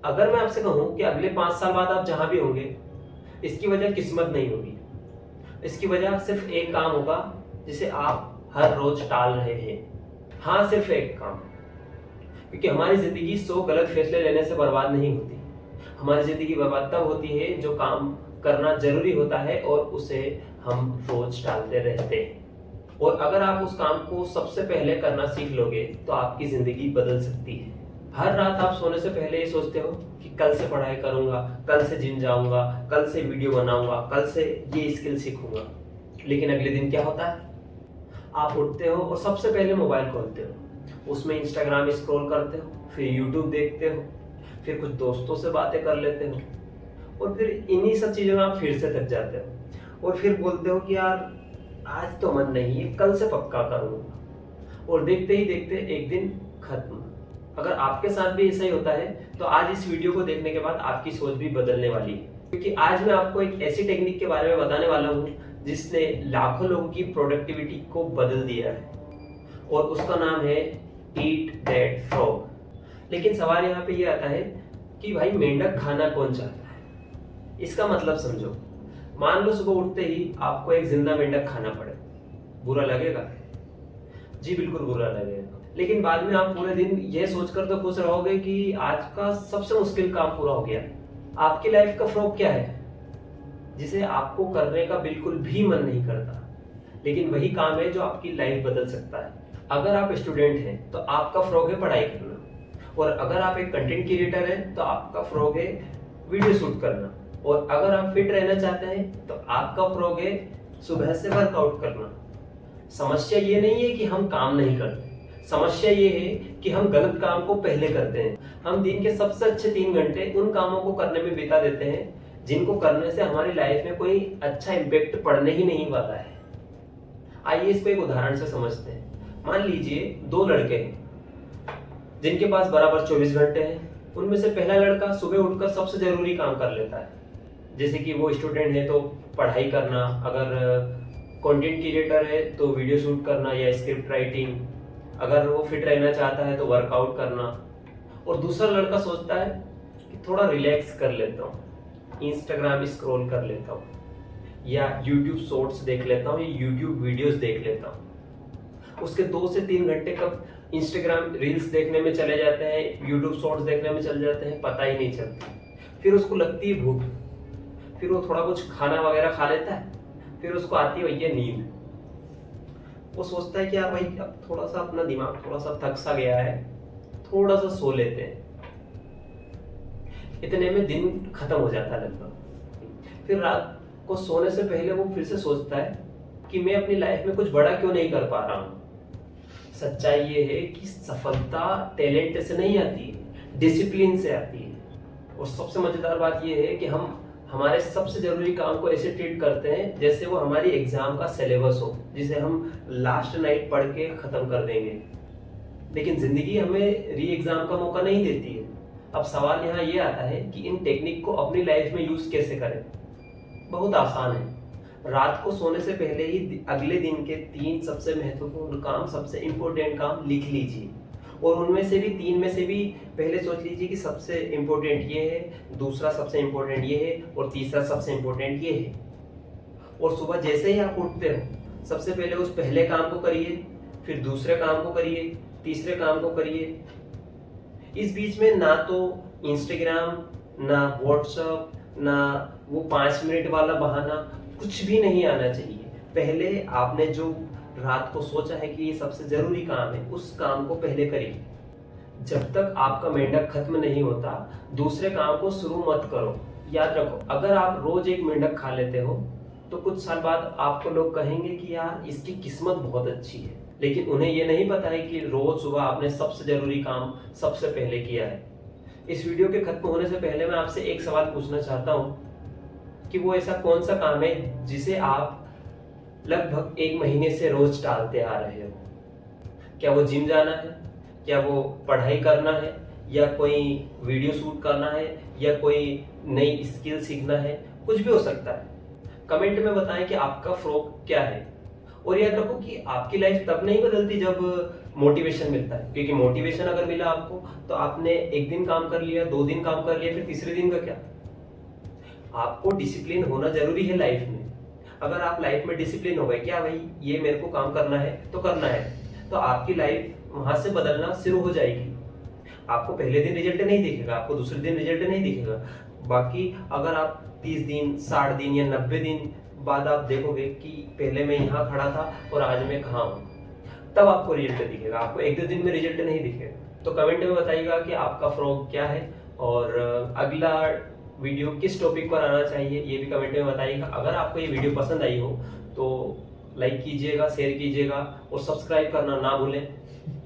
अगर मैं आपसे कहूं कि अगले 5 साल बाद आप जहां भी होंगे, इसकी वजह किस्मत नहीं होगी। इसकी वजह सिर्फ एक काम होगा जिसे आप हर रोज टाल रहे हैं। हाँ, सिर्फ एक काम। क्योंकि हमारी जिंदगी 100 गलत फैसले लेने से बर्बाद नहीं होती। हमारी जिंदगी बर्बाद तब होती है जो काम करना जरूरी होता है और उसे हम रोज टालते रहते हैं। और अगर आप उस काम को सबसे पहले करना सीख लोगे तो आपकी जिंदगी बदल सकती है। हर रात आप सोने से पहले ये सोचते हो कि कल से पढ़ाई करूंगा, कल से जिम जाऊंगा, कल से वीडियो बनाऊंगा, कल से ये स्किल सीखूंगा। लेकिन अगले दिन क्या होता है? आप उठते हो और सबसे पहले मोबाइल खोलते हो, उसमें इंस्टाग्राम स्क्रॉल करते हो, फिर यूट्यूब देखते हो, फिर कुछ दोस्तों से बातें कर लेते हो और फिर इन्हीं सब चीज़ों में आप फिर से थक जाते हो और फिर बोलते हो कि यार आज तो मन नहीं है, कल से पक्का करूंगा। और देखते ही देखते एक दिन खत्म। अगर आपके साथ भी ऐसा ही होता है तो आज इस वीडियो को देखने के बाद आपकी सोच भी बदलने वाली है। क्योंकि आज मैं आपको एक ऐसी टेक्निक के बारे में बताने वाला हूँ जिसने लाखों लोगों की प्रोडक्टिविटी को बदल दिया है और उसका नाम है ईट दैट फ्रॉग। लेकिन सवाल यहाँ पे ये आता है कि भाई मेंढक खाना कौन चाहता है? इसका मतलब समझो। मान लो सुबह उठते ही आपको एक जिंदा मेंढक खाना पड़े, बुरा लगेगा? जी बिल्कुल बुरा लगेगा। लेकिन बाद में आप पूरे दिन यह सोचकर तो खुश रहोगे कि आज का सबसे मुश्किल काम पूरा हो गया। आपकी लाइफ का फ्रॉग क्या है जिसे आपको करने का बिल्कुल भी मन नहीं करता, लेकिन वही काम है जो आपकी लाइफ बदल सकता है। अगर आप स्टूडेंट हैं तो आपका फ्रॉग है पढ़ाई करना, और अगर आप एक कंटेंट क्रिएटर हैं तो आपका फ्रॉग है वीडियो शूट करना, और अगर आप फिट रहना चाहते हैं तो आपका फ्रॉग है सुबह से वर्कआउट करना। समस्या ये नहीं है कि हम काम नहीं करते, समस्या ये है कि हम गलत काम को पहले करते हैं। हम दिन के सबसे अच्छे 3 घंटे उन कामों को करने में बिता देते हैं जिनको करने से हमारी लाइफ में कोई अच्छा इम्पैक्ट पड़ने ही नहीं वाला है। आइए इसको एक उदाहरण से समझते हैं। मान लीजिए 2 लड़के हैं जिनके पास बराबर 24 घंटे हैं। उनमें से पहला लड़का सुबह उठकर सबसे जरूरी काम कर लेता है, जैसे कि वो स्टूडेंट है तो पढ़ाई करना, अगर कंटेंट क्रिएटर है तो वीडियो शूट करना या स्क्रिप्ट राइटिंग, अगर वो फिट रहना चाहता है तो वर्कआउट करना। और दूसरा लड़का सोचता है कि थोड़ा रिलैक्स कर लेता हूँ, इंस्टाग्राम स्क्रॉल कर लेता हूँ, या यूट्यूब शॉर्ट्स देख लेता हूँ, या यूट्यूब वीडियोस देख लेता हूँ। उसके 2 से 3 घंटे कब इंस्टाग्राम रील्स देखने में चले जाते हैं, यूट्यूब शॉर्ट्स देखने में चले जाते हैं, पता ही नहीं चलता। फिर उसको लगती है भूख, फिर वो थोड़ा कुछ खाना वगैरह खा लेता है, फिर उसको आती है भैया नींद। वो सोचता है कि यार भाई अब थोड़ा सा अपना दिमाग थोड़ा सा थक सा गया है, थोड़ा सा सो लेते हैं। इतने में दिन खत्म हो जाता है लगभग। फिर रात को सोने से पहले वो फिर से सोचता है कि मैं अपनी लाइफ में कुछ बड़ा क्यों नहीं कर पा रहा हूँ। सच्चाई ये है कि सफलता टैलेंट से नहीं आती, डिसिप्लिन से आती है। और सबसे मजेदार बात ये है कि हम हमारे सबसे जरूरी काम को ऐसे ट्रीट करते हैं जैसे वो हमारी एग्जाम का सिलेबस हो, जिसे हम लास्ट नाइट पढ़ के खत्म कर देंगे। लेकिन जिंदगी हमें री एग्जाम का मौका नहीं देती है। अब सवाल यहाँ ये आता है कि इन टेक्निक को अपनी लाइफ में यूज कैसे करें। बहुत आसान है। रात को सोने से पहले ही अगले दिन के 3 सबसे महत्वपूर्ण काम, सबसे इंपॉर्टेंट काम लिख लीजिए, और उनमें से भी 3 में से भी पहले सोच लीजिए कि सबसे इंपॉर्टेंट ये है, दूसरा सबसे इंपॉर्टेंट ये है, और तीसरा सबसे इंपॉर्टेंट ये है। और सुबह जैसे ही आप उठते हो सबसे पहले उस पहले काम को करिए, फिर दूसरे काम को करिए, तीसरे काम को करिए। इस बीच में ना तो इंस्टाग्राम, ना व्हाट्सएप, ना वो 5 मिनट वाला बहाना, कुछ भी नहीं आना चाहिए। पहले आपने जो रात को सोचा है कि ये सबसे जरूरी काम है, उस काम को पहले करिए। जब तक आपका मेंढक खत्म नहीं होता दूसरे काम को शुरू मत करो। याद रखो, अगर आप रोज एक मेंढक खा लेते हो तो कुछ साल बाद आपको लोग कहेंगे कि यार इसकी किस्मत बहुत अच्छी है। लेकिन उन्हें ये नहीं पता है कि रोज सुबह आपने सबसे जरूरी काम सबसे पहले किया है। इस वीडियो के खत्म होने से पहले मैं आपसे एक सवाल पूछना चाहता हूँ कि वो ऐसा कौन सा काम है जिसे आप लगभग 1 महीने से रोज टालते आ रहे हो। क्या वो जिम जाना है, क्या वो पढ़ाई करना है, या कोई वीडियो शूट करना है, या कोई नई स्किल सीखना है, कुछ भी हो सकता है। कमेंट में बताएं कि आपका फ्रॉग क्या है। और याद रखो कि आपकी लाइफ तब नहीं बदलती जब मोटिवेशन मिलता है, क्योंकि मोटिवेशन अगर मिला आपको तो आपने एक दिन काम कर लिया, 2 दिन काम कर लिया, फिर तीसरे दिन का क्या। आपको डिसिप्लिन होना जरूरी है लाइफ में। अगर आप लाइफ में डिसिप्लिन हो गए, क्या भाई ये मेरे को काम करना है तो करना है, तो आपकी लाइफ वहां से बदलना शुरू हो जाएगी। आपको पहले दिन रिजल्ट नहीं दिखेगा, आपको दूसरे दिन रिजल्ट नहीं दिखेगा, बाकी अगर आप 30 दिन, 60 दिन या 90 दिन बाद आप देखोगे कि पहले मैं यहाँ खड़ा था और आज मैं कहाँ हूँ, तब आपको रिजल्ट दिखेगा। आपको 1-2 दिन में रिजल्ट नहीं दिखेगा। तो कमेंट में बताइएगा कि आपका फ्रॉग क्या है और अगला वीडियो किस टॉपिक पर आना चाहिए, ये भी कमेंट में बताइएगा। अगर आपको ये वीडियो पसंद आई हो तो लाइक कीजिएगा, शेयर कीजिएगा और सब्सक्राइब करना ना भूलें।